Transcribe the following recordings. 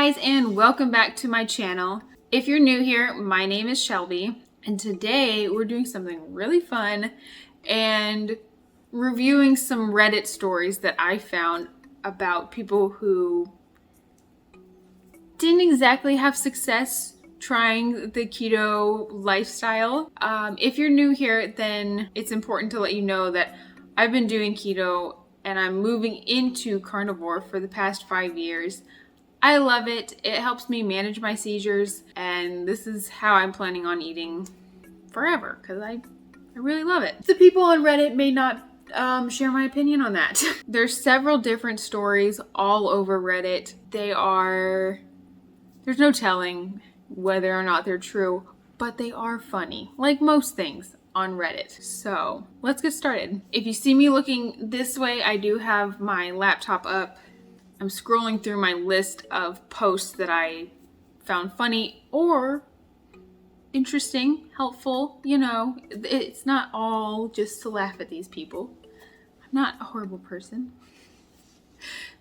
guys, and welcome back to my channel. If you're new here, my name is Shelbie, and today we're doing something really fun and reviewing some Reddit stories that I found about people who didn't exactly have success trying the keto lifestyle. If you're new here, then it's important to let you know that I've been doing keto and I'm moving into carnivore for the past 5 years. I love it. It helps me manage my seizures, and this is how I'm planning on eating forever because I really love it. The people on Reddit may not share my opinion on that. There's several different stories all over Reddit. There's no telling whether or not they're true, but they are funny, like most things on Reddit. So let's get started. If you see me looking this way, I do have my laptop up. I'm scrolling through my list of posts that I found funny or interesting, helpful. You know, it's not all just to laugh at these people. I'm not a horrible person.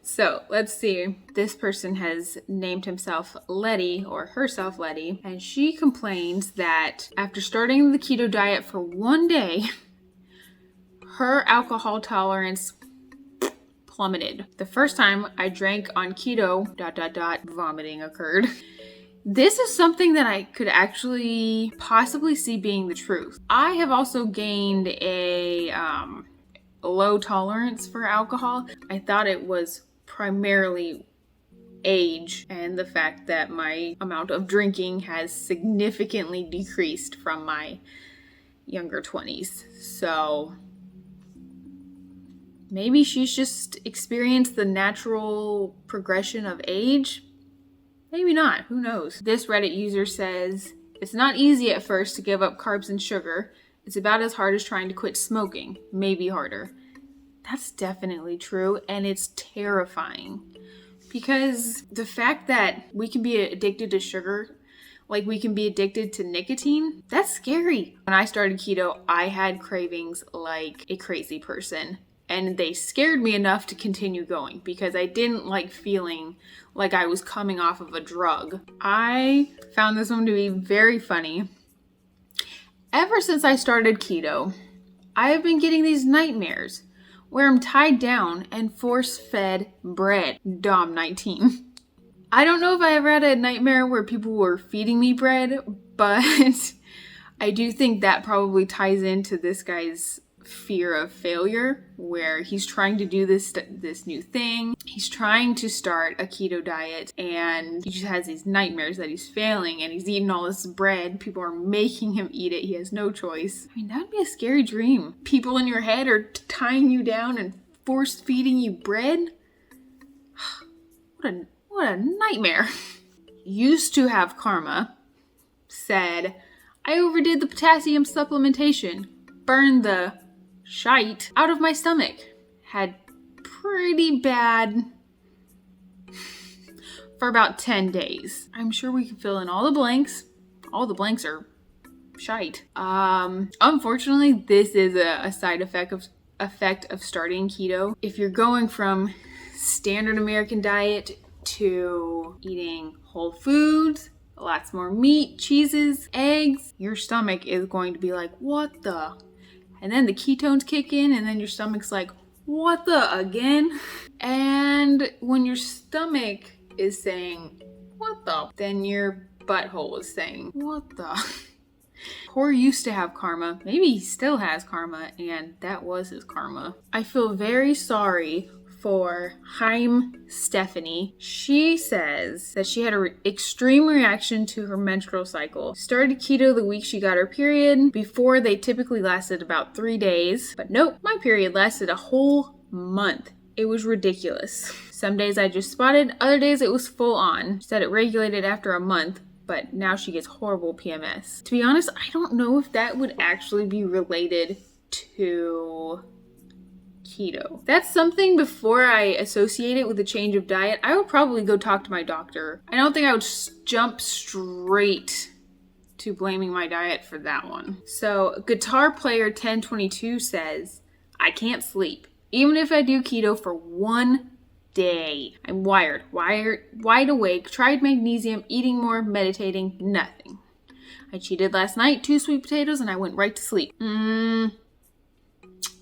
So let's see. This person has named himself Letty or herself Letty, and she complains that after starting the keto diet for 1 day, her alcohol tolerance plummeted. The first time I drank on keto, ... vomiting occurred. This is something that I could actually possibly see being the truth. I have also gained a low tolerance for alcohol. I thought it was primarily age and the fact that my amount of drinking has significantly decreased from my younger 20s. So maybe she's just experienced the natural progression of age. Maybe not. Who knows? This Reddit user says, "It's not easy at first to give up carbs and sugar. It's about as hard as trying to quit smoking. Maybe harder." That's definitely true, and it's terrifying. Because the fact that we can be addicted to sugar, like we can be addicted to nicotine, that's scary. When I started keto, I had cravings like a crazy person. And they scared me enough to continue going because I didn't like feeling like I was coming off of a drug. I found this one to be very funny. Ever since I started keto, I have been getting these nightmares where I'm tied down and force-fed bread. Dom 19. I don't know if I ever had a nightmare where people were feeding me bread, but I do think that probably ties into this guy's fear of failure, where he's trying to do this new thing. He's trying to start a keto diet and he just has these nightmares that he's failing and he's eating all this bread. People are making him eat it. He has no choice. I mean, that'd be a scary dream. People in your head are tying you down and force feeding you bread. What a nightmare. Used to have karma. Said, "I overdid the potassium supplementation. Burned the shite out of my stomach. Had pretty bad for about 10 days. I'm sure we can fill in all the blanks. All the blanks are shite. Unfortunately, this is a side effect of starting keto. If you're going from standard American diet to eating whole foods, lots more meat, cheeses, eggs, your stomach is going to be like, what the? And then the ketones kick in, and then your stomach's like, what the again? And when your stomach is saying, what the? Then your butthole is saying, what the? Corey used to have karma. Maybe he still has karma, and that was his karma. I feel very sorry for Stephanie. She says that she had an extreme reaction to her menstrual cycle. Started keto the week she got her period. Before, they typically lasted about 3 days. But nope, my period lasted a whole month. It was ridiculous. Some days I just spotted, other days it was full on. She said it regulated after a month, but now she gets horrible PMS. To be honest, I don't know if that would actually be related to keto. That's something before I associate it with a change of diet, I would probably go talk to my doctor. I don't think I would jump straight to blaming my diet for that one. So guitar player 1022 says, "I can't sleep. Even if I do keto for 1 day. I'm wide awake, tried magnesium, eating more, meditating, nothing. I cheated last night, 2 sweet potatoes, and I went right to sleep. The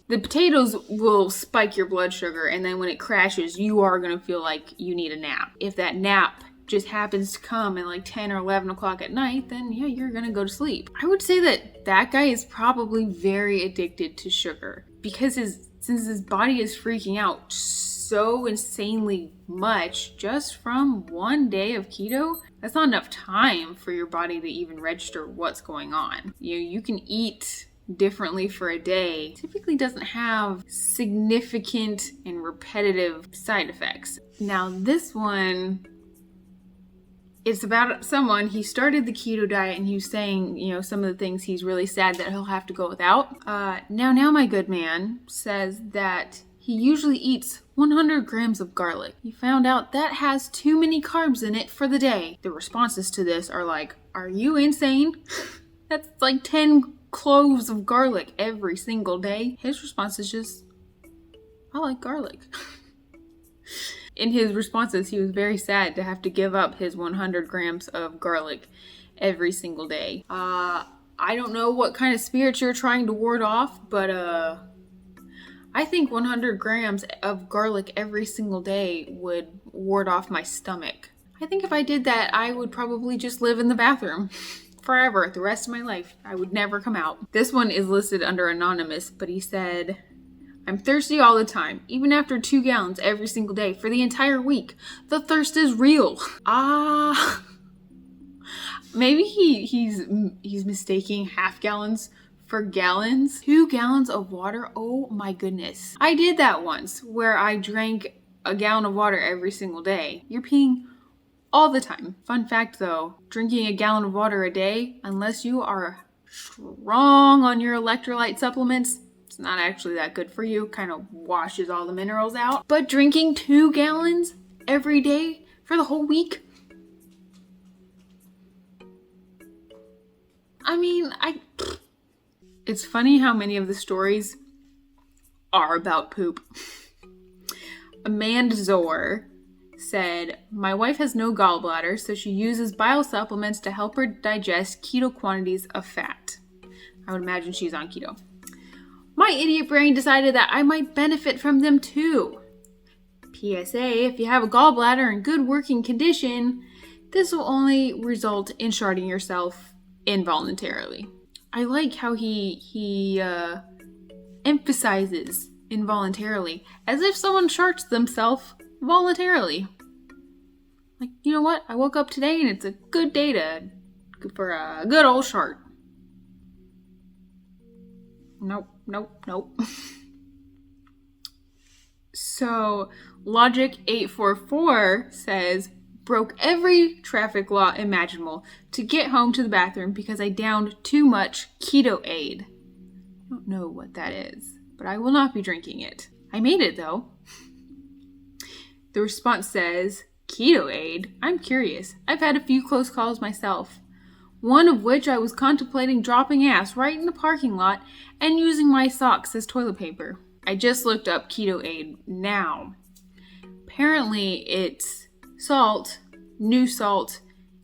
potatoes will spike your blood sugar, and then when it crashes, you are going to feel like you need a nap. If that nap just happens to come at like 10 or 11 o'clock at night, then yeah, you're going to go to sleep. I would say that guy is probably very addicted to sugar because since his body is freaking out so insanely much just from one day of keto, that's not enough time for your body to even register what's going on. You can eat differently for a day typically doesn't have significant and repetitive side effects. Now this one, it's about someone, he started the keto diet and he was saying, some of the things he's really sad that he'll have to go without. Now my good man says that he usually eats 100 grams of garlic. He found out that has too many carbs in it for the day. The responses to this are like, are you insane? That's like 10 cloves of garlic every single day. His response is just, I like garlic. In his responses, he was very sad to have to give up his 100 grams of garlic every single day. I don't know what kind of spirits you're trying to ward off, but I think 100 grams of garlic every single day would ward off my stomach. I think if I did that, I would probably just live in the bathroom forever, the rest of my life. I would never come out. This one is listed under anonymous, but he said, I'm thirsty all the time, even after 2 gallons every single day for the entire week. The thirst is real. Maybe he's mistaking half gallons for gallons. 2 gallons of water, oh my goodness. I did that once, where I drank a gallon of water every single day. You're peeing all the time. Fun fact though, drinking a gallon of water a day, unless you are strong on your electrolyte supplements, it's not actually that good for you. Kind of washes all the minerals out. But drinking 2 gallons every day for the whole week? It's funny how many of the stories are about poop. Amanda Zor said, my wife has no gallbladder, so she uses bile supplements to help her digest keto quantities of fat. I would imagine she's on keto. My idiot brain decided that I might benefit from them too. PSA, if you have a gallbladder in good working condition, this will only result in sharding yourself involuntarily. I like how he emphasizes involuntarily, as if someone sharts themselves voluntarily. Like, you know what? I woke up today and it's a good day for a good old shart. Nope. So, Logic844 says, broke every traffic law imaginable to get home to the bathroom because I downed too much Keto Aid. I don't know what that is, but I will not be drinking it. I made it though. The response says, Keto Aid? I'm curious. I've had a few close calls myself. One of which I was contemplating dropping ass right in the parking lot and using my socks as toilet paper. I just looked up Keto Aid now. Apparently it's salt, new salt,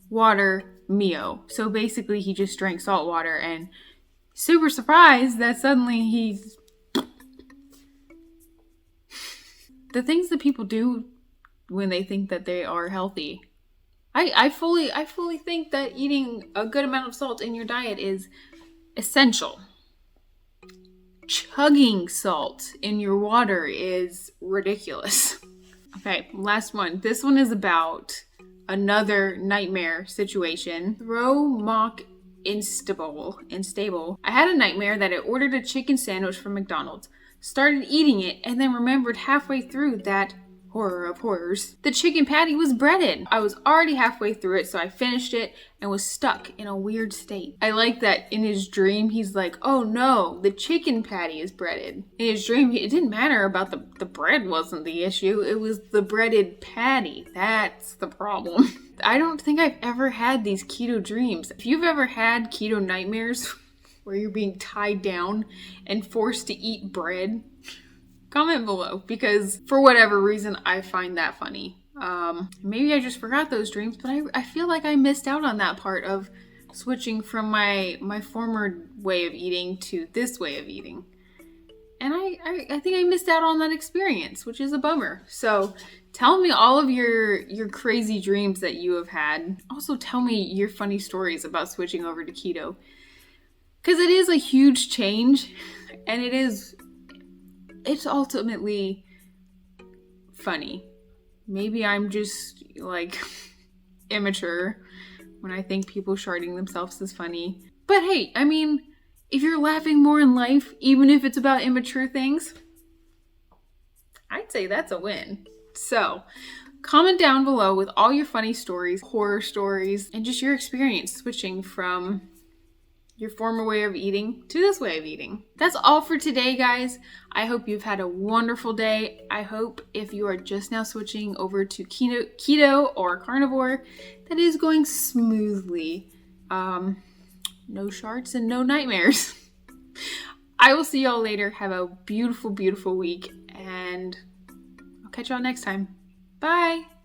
water, Mio. So basically he just drank salt water and super surprised that suddenly he's... The things that people do when they think that they are healthy. I fully think that eating a good amount of salt in your diet is essential. Chugging salt in your water is ridiculous. Okay, last one. This one is about another nightmare situation. Mock Instable. I had a nightmare that I ordered a chicken sandwich from McDonald's, started eating it, and then remembered halfway through that, horror of horrors, the chicken patty was breaded. I was already halfway through it, so I finished it and was stuck in a weird state. I like that in his dream, he's like, oh no, the chicken patty is breaded. In his dream, it didn't matter about the bread wasn't the issue. It was the breaded patty. That's the problem. I don't think I've ever had these keto dreams. If you've ever had keto nightmares where you're being tied down and forced to eat bread, Comment below, because for whatever reason, I find that funny. Maybe I just forgot those dreams, but I feel like I missed out on that part of switching from my former way of eating to this way of eating. And I think I missed out on that experience, which is a bummer. So tell me all of your crazy dreams that you have had. Also tell me your funny stories about switching over to keto. Because it is a huge change, and it's ultimately funny. Maybe I'm just like immature when I think people sharding themselves is funny. But hey, I mean, if you're laughing more in life, even if it's about immature things, I'd say that's a win. So, comment down below with all your funny stories, horror stories, and just your experience switching from your former way of eating to this way of eating. That's all for today, guys. I hope you've had a wonderful day. I hope if you are just now switching over to keto or carnivore, that is going smoothly. No shards and no nightmares. I will see y'all later. Have a beautiful, beautiful week, and I'll catch y'all next time. Bye!